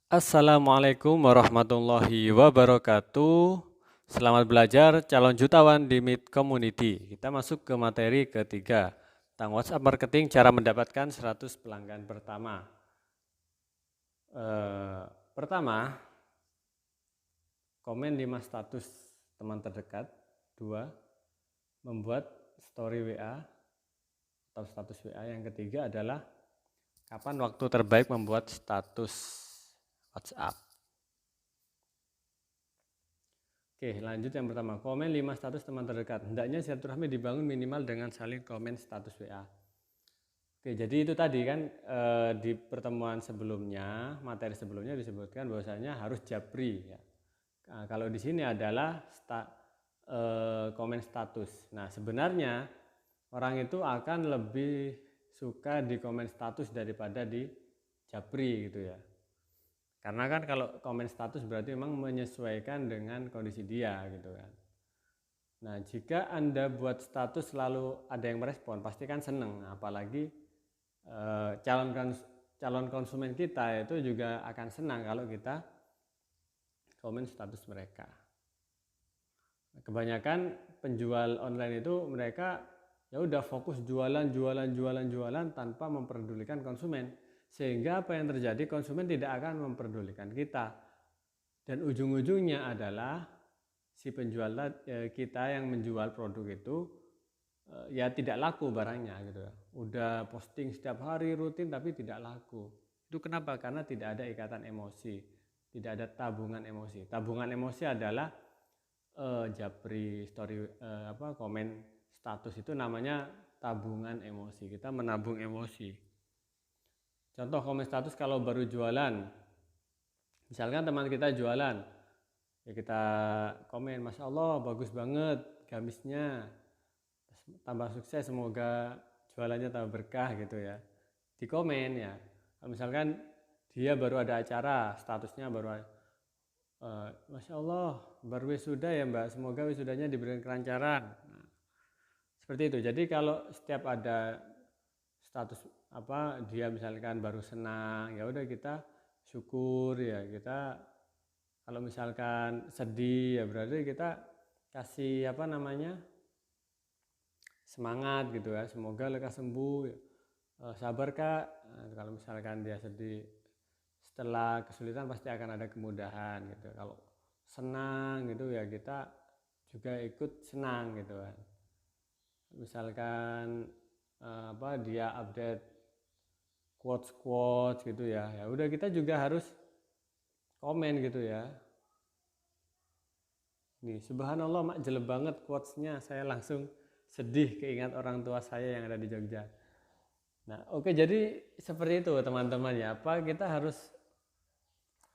Assalamualaikum warahmatullahi wabarakatuh. Selamat belajar calon jutawan di Meet Community. Kita masuk ke materi ketiga, tentang WhatsApp marketing, cara mendapatkan 100 pelanggan pertama. Pertama, komen 5 status teman terdekat. 2, membuat story WA atau status WA. Yang ketiga adalah kapan waktu terbaik membuat status WhatsApp. Oke, lanjut yang pertama. Komen 5 status teman terdekat. Hendaknya silaturahmi dibangun minimal dengan saling komen status WA. Oke, jadi itu tadi kan di pertemuan sebelumnya, materi sebelumnya disebutkan bahwasanya harus japri ya. Nah, kalau di sini adalah komen status. Nah, sebenarnya orang itu akan lebih suka di komen status daripada di japri gitu ya. Karena kan kalau komen status berarti memang menyesuaikan dengan kondisi dia gitu kan. Nah, jika Anda buat status selalu ada yang merespon, pasti kan seneng. Apalagi calon konsumen kita itu juga akan senang kalau kita komen status mereka. Kebanyakan penjual online itu mereka ya udah fokus jualan tanpa memperdulikan konsumen. Sehingga apa yang terjadi, konsumen tidak akan memperdulikan kita. Dan ujung-ujungnya adalah si penjual kita yang menjual produk itu ya tidak laku barangnya gitu ya. Udah posting setiap hari rutin tapi tidak laku. Itu kenapa? Karena tidak ada ikatan emosi, tidak ada tabungan emosi. Tabungan emosi adalah japri story komen status itu namanya tabungan emosi. Kita menabung emosi. Contoh komen status kalau baru jualan, misalkan teman kita jualan, ya kita komen, Masya Allah bagus banget gamisnya, tambah sukses, semoga jualannya tambah berkah gitu ya. Di komen ya, misalkan dia baru ada acara, statusnya baru Masya Allah baru wisuda ya Mbak, semoga wisudanya diberikan kelancaran. Nah, seperti itu. Jadi kalau setiap ada status dia misalkan baru senang, ya udah kita syukur ya. Kita kalau misalkan sedih ya berarti kita kasih semangat gitu ya, semoga lekas sembuh ya. Sabar Kak. Nah, kalau misalkan dia sedih, setelah kesulitan pasti akan ada kemudahan gitu. Kalau senang gitu ya kita juga ikut senang gitu kan. Misalkan dia update quotes gitu ya, ya udah kita juga harus komen gitu ya. Nih, subhanallah mak jelek banget quotesnya, saya langsung sedih keingat orang tua saya yang ada di Jogja. Nah, oke, jadi seperti itu teman-teman ya. Kita harus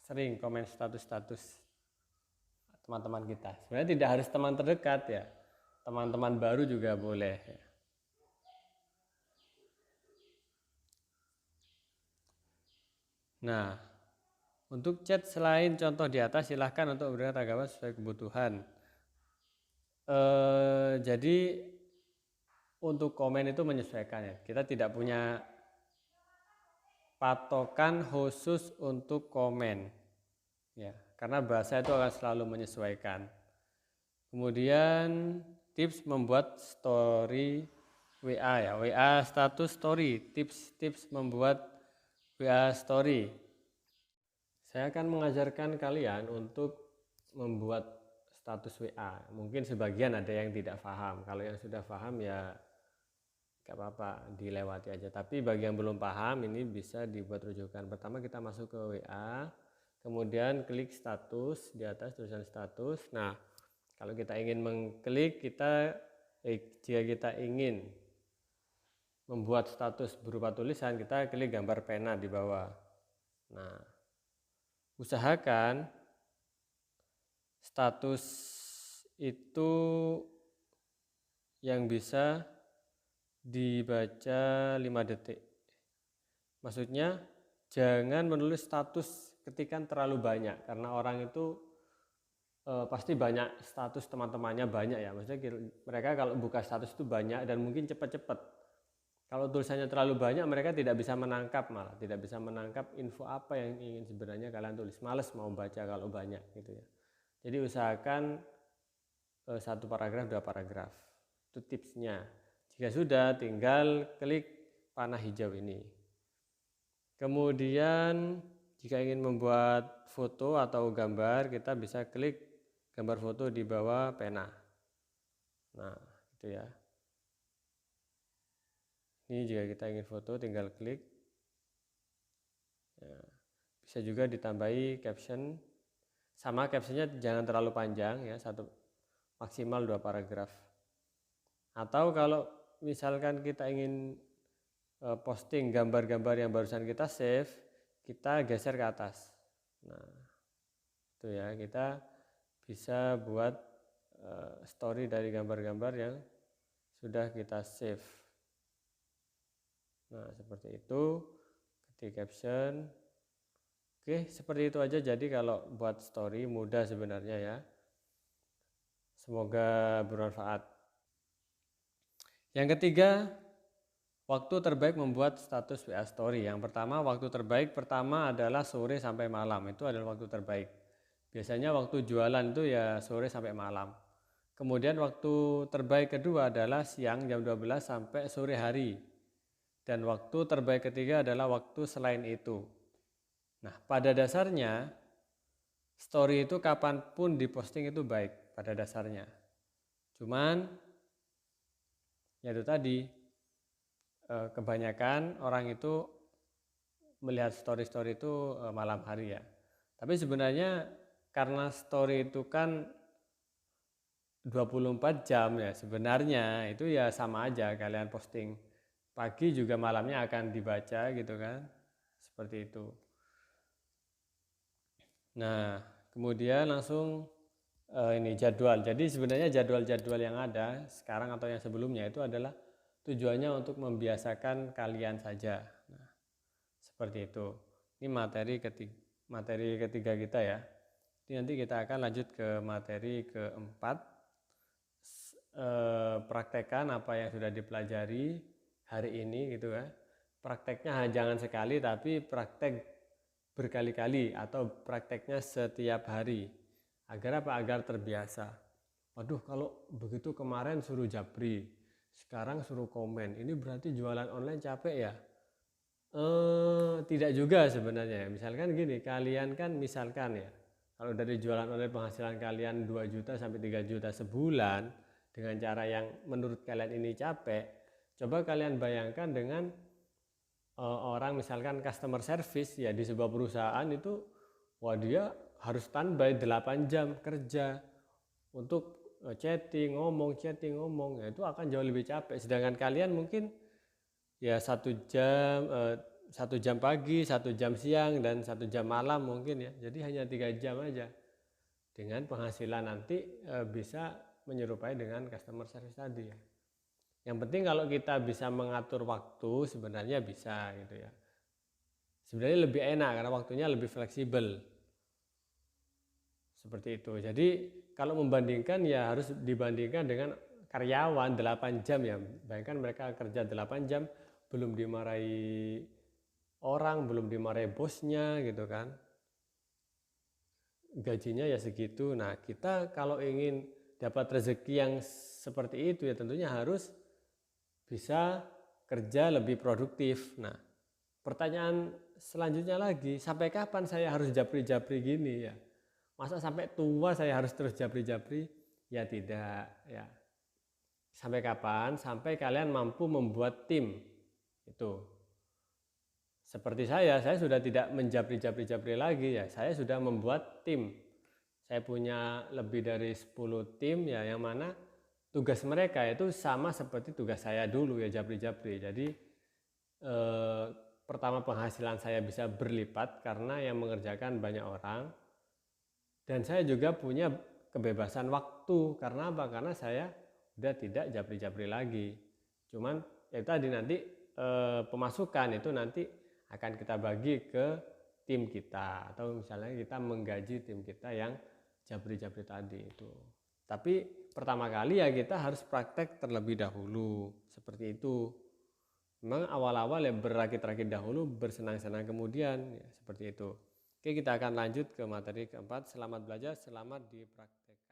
sering komen status-status teman-teman kita. Sebenarnya tidak harus teman terdekat ya. Teman-teman baru juga boleh ya. Nah, untuk chat selain contoh di atas silahkan untuk memberikan tanggapan sesuai kebutuhan. Jadi untuk komen itu menyesuaikan ya. Kita tidak punya patokan khusus untuk komen ya, karena bahasa itu akan selalu menyesuaikan. Kemudian tips membuat story WA ya, WA status story, tips membuat WA story. Saya akan mengajarkan kalian untuk membuat status WA. Mungkin sebagian ada yang tidak paham. Kalau yang sudah paham ya gak apa-apa, dilewati aja. Tapi bagi yang belum paham ini bisa dibuat rujukan. Pertama kita masuk ke WA, kemudian klik status, di atas tulisan status. Nah, kalau kita ingin mengklik, jika kita ingin membuat status berupa tulisan, kita klik gambar pena di bawah. Nah, usahakan status itu yang bisa dibaca 5 detik. Maksudnya jangan menulis status ketikan terlalu banyak, karena orang itu pasti banyak status teman-temannya banyak ya. Maksudnya mereka kalau buka status itu banyak dan mungkin cepat-cepat. Kalau tulisannya terlalu banyak mereka tidak bisa menangkap, malah tidak bisa menangkap info apa yang ingin sebenarnya kalian tulis. Males mau baca kalau banyak gitu ya. Jadi usahakan 1 paragraf 2 paragraf. Itu tipsnya. Jika sudah tinggal klik panah hijau ini. Kemudian jika ingin membuat foto atau gambar, kita bisa klik gambar foto di bawah pena. Nah, itu ya. Ini jika kita ingin foto tinggal klik. Ya, bisa juga ditambahi caption. Sama captionnya jangan terlalu panjang ya, maksimal 2 paragraf. Atau kalau misalkan kita ingin posting gambar-gambar yang barusan kita save, kita geser ke atas. Nah, itu ya, kita bisa buat story dari gambar-gambar yang sudah kita save. Nah, seperti itu. Ketik caption. Oke, seperti itu aja. Jadi kalau buat story mudah sebenarnya ya. Semoga bermanfaat. Yang ketiga, waktu terbaik membuat status WA story. Yang pertama, waktu terbaik pertama adalah sore sampai malam. Itu adalah waktu terbaik. Biasanya waktu jualan itu ya sore sampai malam. Kemudian waktu terbaik kedua adalah siang jam 12 sampai sore hari. Dan waktu terbaik ketiga adalah waktu selain itu. Nah, pada dasarnya story itu kapanpun diposting itu baik pada dasarnya. Cuman ya itu tadi, kebanyakan orang itu melihat story-story itu malam hari ya. Tapi sebenarnya karena story itu kan 24 jam ya, sebenarnya itu ya sama aja kalian posting pagi juga malamnya akan dibaca gitu kan, seperti itu. Nah, kemudian langsung ini jadwal. Jadi sebenarnya jadwal-jadwal yang ada sekarang atau yang sebelumnya itu adalah tujuannya untuk membiasakan kalian saja. Nah, seperti itu. Ini materi ketiga kita ya. Ini nanti kita akan lanjut ke materi keempat. Praktekkan apa yang sudah dipelajari hari ini gitu kan. Prakteknya jangan sekali tapi praktek berkali-kali atau prakteknya setiap hari. Agar apa? Agar terbiasa. Waduh, kalau begitu kemarin suruh japri, sekarang suruh komen. Ini berarti jualan online capek ya? Tidak juga sebenarnya. Misalkan gini, kalian kan misalkan ya, kalau dari jualan online penghasilan kalian 2 juta sampai 3 juta sebulan dengan cara yang menurut kalian ini capek, coba kalian bayangkan dengan orang misalkan customer service ya di sebuah perusahaan itu, wah dia harus standby 8 jam kerja untuk chatting ngomong ya, itu akan jauh lebih capek. Sedangkan kalian mungkin ya 1 jam pagi, 1 jam siang, dan 1 jam malam mungkin ya. Jadi hanya 3 jam aja. Dengan penghasilan nanti bisa menyerupai dengan customer service tadi ya. Yang penting kalau kita bisa mengatur waktu sebenarnya bisa gitu ya. Sebenarnya lebih enak karena waktunya lebih fleksibel. Seperti itu. Jadi kalau membandingkan ya harus dibandingkan dengan karyawan 8 jam ya. Bayangkan mereka kerja 8 jam belum dimarahi orang, belum dimarahi bosnya gitu kan. Gajinya ya segitu. Nah, kita kalau ingin dapat rezeki yang seperti itu ya tentunya harus bisa kerja lebih produktif. Nah, pertanyaan selanjutnya lagi, sampai kapan saya harus japri-japri gini ya? Masa sampai tua saya harus terus japri-japri? Ya tidak ya. Sampai kapan? Sampai kalian mampu membuat tim. Itu. Seperti saya sudah tidak menjapri-japri lagi ya. Saya sudah membuat tim. Saya punya lebih dari 10 tim ya, yang mana tugas mereka itu sama seperti tugas saya dulu ya, japri-japri. Jadi pertama penghasilan saya bisa berlipat karena yang mengerjakan banyak orang. Dan saya juga punya kebebasan waktu. Karena apa? Karena saya udah tidak japri-japri lagi. Cuman ya tadi nanti pemasukan itu nanti akan kita bagi ke tim kita, atau misalnya kita menggaji tim kita yang japri-japri tadi itu. Tapi pertama kali ya kita harus praktek terlebih dahulu, seperti itu. Memang awal-awal ya berakit-rakit dahulu, bersenang-senang kemudian, ya, seperti itu. Oke, kita akan lanjut ke materi keempat. Selamat belajar, selamat dipraktek.